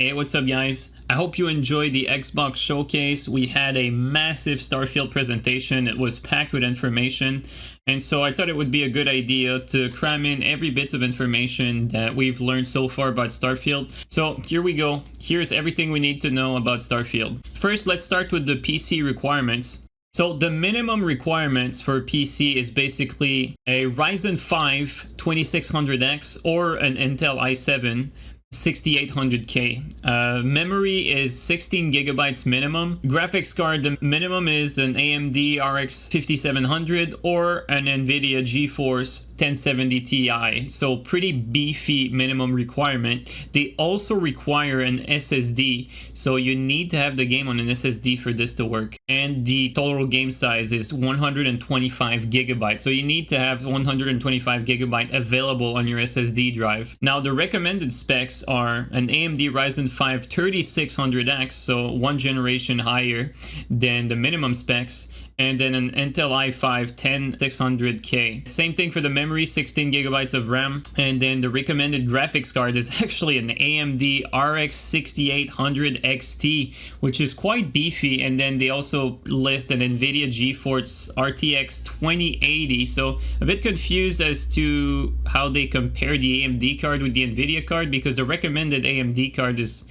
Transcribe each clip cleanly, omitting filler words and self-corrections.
Hey, what's up guys? I hope you enjoyed the Xbox showcase. We had a massive Starfield presentation. It was packed with information, and so I thought it would be a good idea to cram in every bit of information that we've learned so far about Starfield. So here we go. Here's everything we need to know about Starfield. First, let's start with the PC requirements. So the minimum requirements for PC is basically a Ryzen 5 2600X or an Intel i7 6800K. Memory is 16 gigabytes minimum. Graphics card, the minimum is an AMD RX 5700 or an NVIDIA GeForce 1070 Ti. So pretty beefy minimum requirement. They also require an SSD. So you need to have the game on an SSD for this to work. And the total game size is 125 gigabytes. So you need to have 125 gigabyte available on your SSD drive. Now the recommended specs are an AMD Ryzen 5 3600X, so one generation higher than the minimum specs, and then an Intel i5 10600K. Same thing for the memory, 16 gigabytes of RAM, and then the recommended graphics card is actually an AMD RX 6800 XT, which is quite beefy, and then they also list an NVIDIA GeForce RTX 2080, so a bit confused as to how they compare the AMD card with the NVIDIA card, because the recommended AMD card is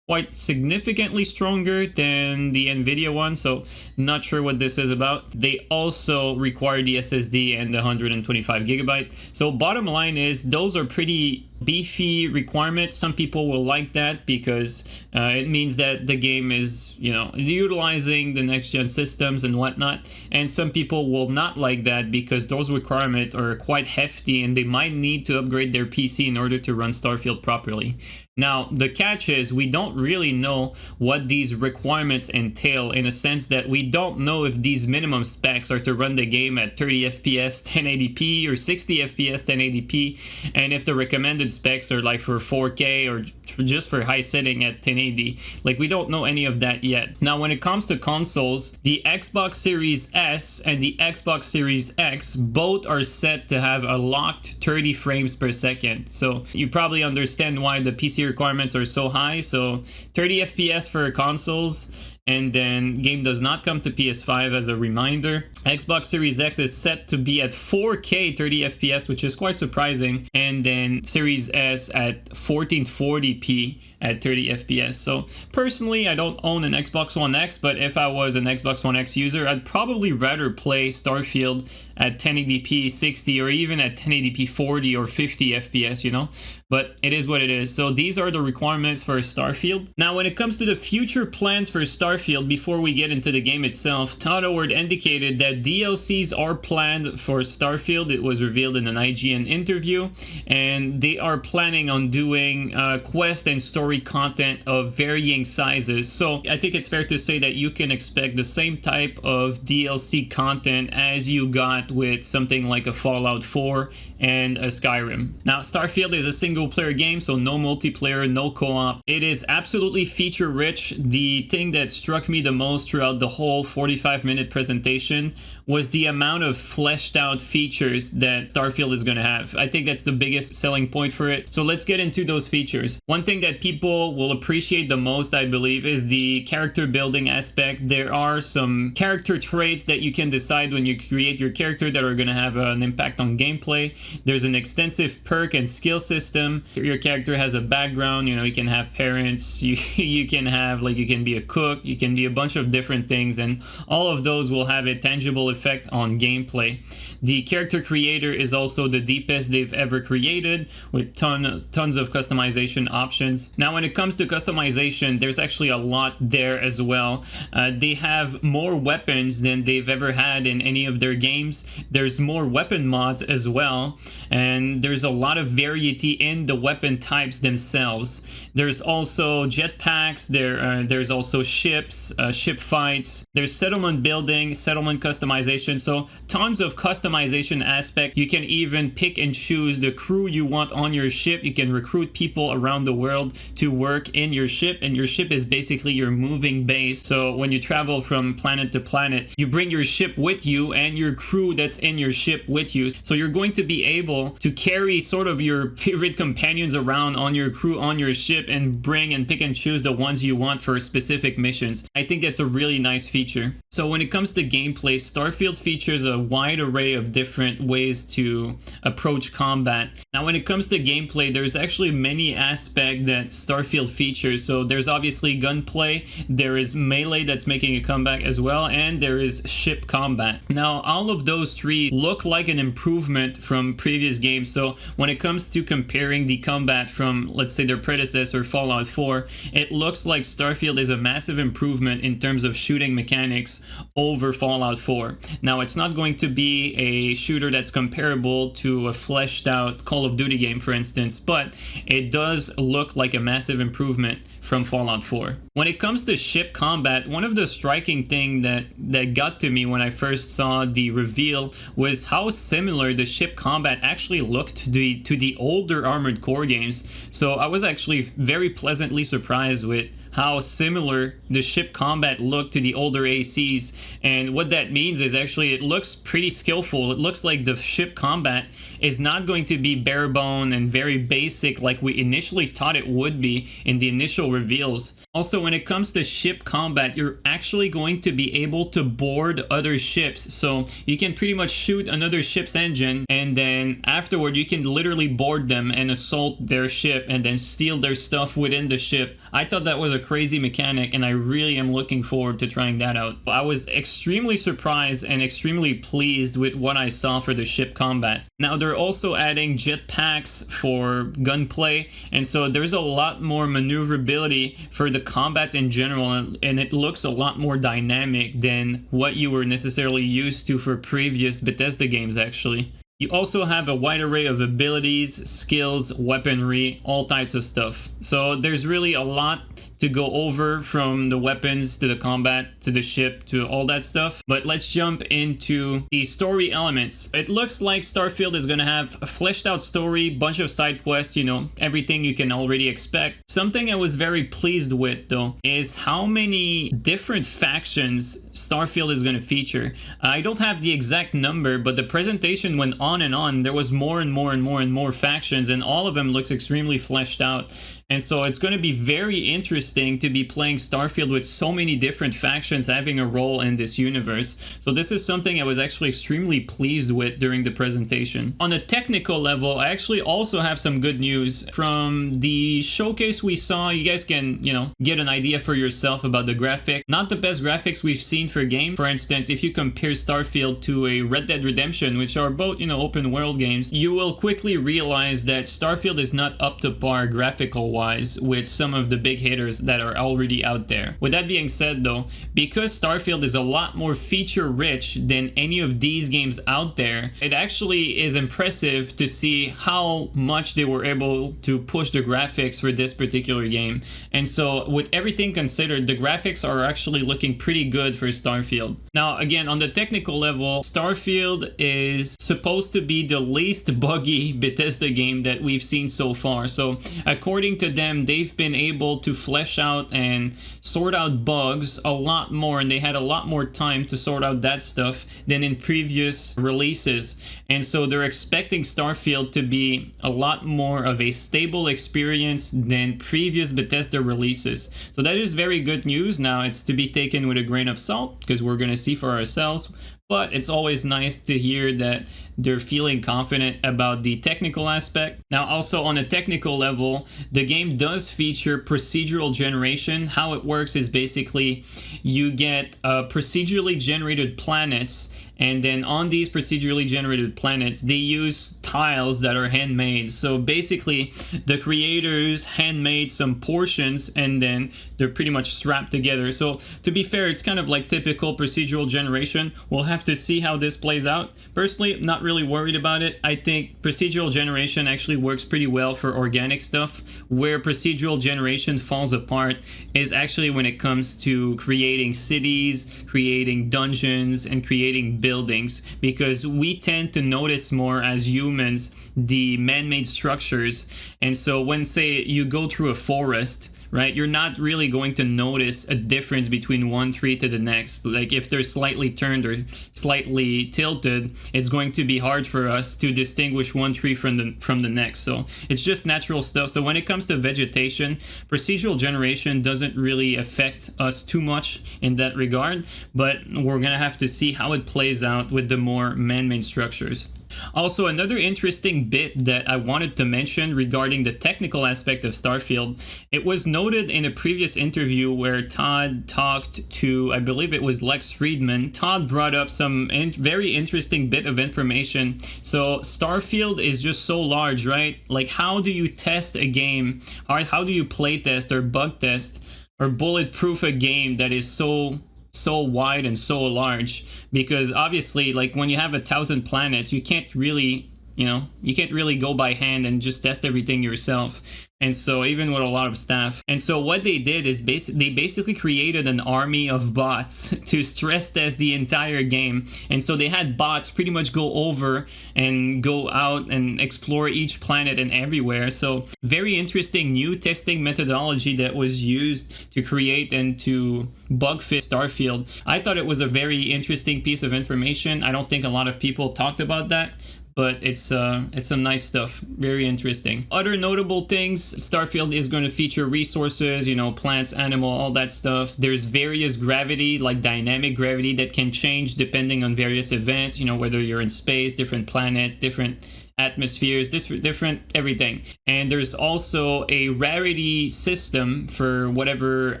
quite significantly stronger than the NVIDIA one, so not sure what this is about. They also require the SSD and the 125 gigabyte. So bottom line is those are pretty beefy requirements. Some people will like that because it means that the game is, you know, utilizing the next gen systems and whatnot, and some people will not like that because those requirements are quite hefty and they might need to upgrade their PC in order to run Starfield properly. Now the catch is we don't really know what these requirements entail, in a sense that we don't know if these minimum specs are to run the game at 30 FPS 1080p or 60 FPS 1080p, and if the recommended specs are like for 4K or just for high setting at 1080. Like, we don't know any of that yet. Now when it comes to consoles, the Xbox Series S and the Xbox Series X both are set to have a locked 30 frames per second. So you probably understand why the PC requirements are so high. So 30 FPS for consoles, and then game does not come to PS5 as a reminder. Xbox Series X is set to be at 4K 30 FPS, which is quite surprising, and then Series S at 1440p at 30 FPS. So personally, I don't own an Xbox One X, but if I was an Xbox One X user, I'd probably rather play Starfield at 1080p 60 or even at 1080p 40 or 50 FPS, you know, but it is what it is. So these are the requirements for Starfield. Now when it comes to the future plans for Starfield, before we get into the game itself, Todd Howard indicated that DLCs are planned for Starfield. It was revealed in an IGN interview, and they are planning on doing quest and story content of varying sizes. So I think it's fair to say that you can expect the same type of DLC content as you got with something like a Fallout 4 and a Skyrim. Now Starfield is a single player game, so no multiplayer, no co-op. It is absolutely feature rich. The thing that struck me the most throughout the whole 45-minute presentation was the amount of fleshed out features that Starfield is going to have. I think that's the biggest selling point for it. So let's get into those features. One thing that people will appreciate the most, I believe, is the character building aspect. There are some character traits that you can decide when you create your character that are going to have an impact on gameplay. There's an extensive perk and skill system. Your character has a background, you know, you can have parents, you can have, like, you can be a cook, you can be a bunch of different things, and all of those will have a tangible effect on gameplay. The character creator is also the deepest they've ever created, with tons of customization options. Now when it comes to customization, there's actually a lot there as well. They have more weapons than they've ever had in any of their games. There's more weapon mods as well, and there's a lot of variety in the weapon types themselves. There's also jetpacks, there's also ships, ships, ship fights. There's settlement building, settlement customization. So tons of customization aspect. You can even pick and choose the crew you want on your ship. You can recruit people around the world to work in your ship, and your ship is basically your moving base. So when you travel from planet to planet, you bring your ship with you and your crew that's in your ship with you. So you're going to be able to carry sort of your favorite companions around on your crew on your ship and bring and pick and choose the ones you want for specific missions. I think that's a really nice feature. So when it comes to gameplay, Starfield features a wide array of different ways to approach combat. Now when it comes to gameplay, there's actually many aspects that Starfield features. So there's obviously gunplay, there is melee that's making a comeback as well, and there is ship combat. Now all of those three look like an improvement from previous games. So when it comes to comparing the combat from, let's say, their predecessor Fallout 4, it looks like Starfield is a massive improvement in terms of shooting mechanics over Fallout 4. Now it's not going to be a shooter that's comparable to a fleshed out Call of Duty game, for instance, but it does look like a massive improvement from Fallout 4. When it comes to ship combat, one of the striking things that got to me when I first saw the reveal was how similar the ship combat actually looked to the older Armored Core games. So I was actually very pleasantly surprised with how similar the ship combat looked to the older ACs. And what that means is actually it looks pretty skillful. It looks like the ship combat is not going to be bare bone and very basic like we initially thought it would be in the initial reveals. Also, when it comes to ship combat, you're actually going to be able to board other ships. So you can pretty much shoot another ship's engine, and then afterward you can literally board them and assault their ship and then steal their stuff within the ship. I thought that was a crazy mechanic, and I really am looking forward to trying that out. I was extremely surprised and extremely pleased with what I saw for the ship combat. Now they're also adding jetpacks for gunplay, and so there's a lot more maneuverability for the combat in general, and it looks a lot more dynamic than what you were necessarily used to for previous Bethesda games actually. You also have a wide array of abilities, skills, weaponry, all types of stuff. So there's really a lot to go over, from the weapons to the combat to the ship to all that stuff. But let's jump into the story elements. It looks like Starfield is going to have a fleshed out story, bunch of side quests, you know, everything you can already expect. Something I was very pleased with though is how many different factions Starfield is going to feature. I don't have the exact number, but the presentation went on and on. There was more and more and more and more factions, and all of them looks extremely fleshed out. And so it's going to be very interesting to be playing Starfield with so many different factions having a role in this universe. So this is something I was actually extremely pleased with during the presentation. On a technical level, I actually also have some good news. From the showcase we saw, you guys can, you know, get an idea for yourself about the graphic. Not the best graphics we've seen for a game. For instance, if you compare Starfield to a Red Dead Redemption, which are both, you know, open world games, you will quickly realize that Starfield is not up to par graphical wise with some of the big hitters that are already out there. With that being said though, because Starfield is a lot more feature rich than any of these games out there, it actually is impressive to see how much they were able to push the graphics for this particular game. And so with everything considered, the graphics are actually looking pretty good for Starfield. Now again, on the technical level, Starfield is supposed to be the least buggy Bethesda game that we've seen so far. So according to them, they've been able to flesh out and sort out bugs a lot more, and they had a lot more time to sort out that stuff than in previous releases. And so they're expecting Starfield to be a lot more of a stable experience than previous Bethesda releases. So that is very good news. Now it's to be taken with a grain of salt because we're going to see for ourselves. But it's always nice to hear that they're feeling confident about the technical aspect. Now, also on a technical level, the game does feature procedural generation. How it works is basically you get procedurally generated planets, And then on these procedurally generated planets, they use tiles that are handmade. So basically, the creators handmade some portions and then they're pretty much strapped together. So to be fair, it's kind of like typical procedural generation. We'll have to see how this plays out. Personally, I'm not really worried about it. I think procedural generation actually works pretty well for organic stuff. Where procedural generation falls apart is actually when it comes to creating cities, creating dungeons, and creating buildings, because we tend to notice more as humans the man-made structures. And so when, say, you go through a forest, right, you're not really going to notice a difference between one tree to the next. Like if they're slightly turned or slightly tilted, it's going to be hard for us to distinguish one tree from the next. So it's just natural stuff. So when it comes to vegetation, procedural generation doesn't really affect us too much in that regard, but we're gonna have to see how it plays out with the more man-made structures. Also, another interesting bit that I wanted to mention regarding the technical aspect of Starfield, it was noted in a previous interview where Todd talked to, I believe it was Lex Friedman. Todd brought up some very interesting bit of information. So Starfield is just so large, right? Like, how do you test a game? How do you play test or bug test or bulletproof a game that is so wide and so large? Because obviously, like, when you have 1,000 planets, you can't really go by hand and just test everything yourself. And so even with a lot of staff. And so what they did is they basically created an army of bots to stress test the entire game. And so they had bots pretty much go over and go out and explore each planet and everywhere. So very interesting new testing methodology that was used to create and to bug fix Starfield. I thought it was a very interesting piece of information. I don't think a lot of people talked about that, but it's some nice stuff. Very interesting. Other notable things, Starfield is going to feature resources, plants, animal, all that stuff. There's various gravity, like dynamic gravity, that can change depending on various events, whether you're in space, different planets, different atmospheres, different everything. And there's also a rarity system for whatever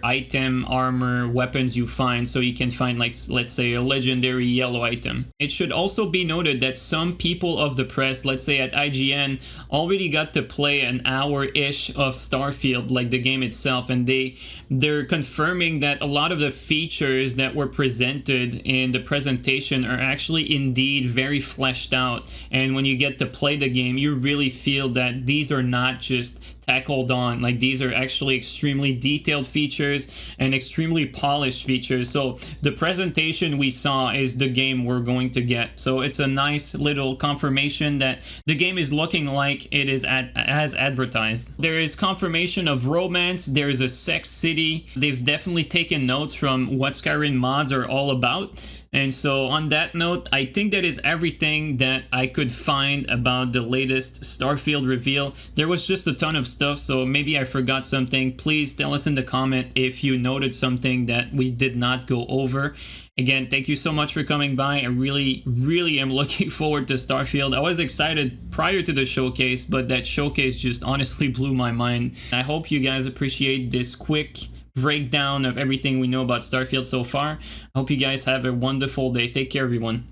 item, armor, weapons you find. So you can find, like, let's say a legendary yellow item. It should also be noted that some people of the press, let's say at IGN, already got to play an hour-ish of Starfield, like the game itself, and they're confirming that a lot of the features that were presented in the presentation are actually indeed very fleshed out. And when you get to play the game, you really feel that these are not just tackled on. Like, these are actually extremely detailed features and extremely polished features. So the presentation we saw is the game we're going to get. So it's a nice little confirmation that the game is looking like it is as advertised. There is confirmation of romance. There's a sex city. They've definitely taken notes from what Skyrim mods are all about. And so on that note, I think that is everything that I could find about the latest Starfield reveal. There was just a ton of stuff, so maybe I forgot something. Please tell us in the comment if you noted something that we did not go over. Again, thank you so much for coming by. I really am looking forward to Starfield. I was excited prior to the showcase, but that showcase just honestly blew my mind. I hope you guys appreciate this quick breakdown of everything we know about Starfield so far. I hope you guys have a wonderful day. Take care, everyone.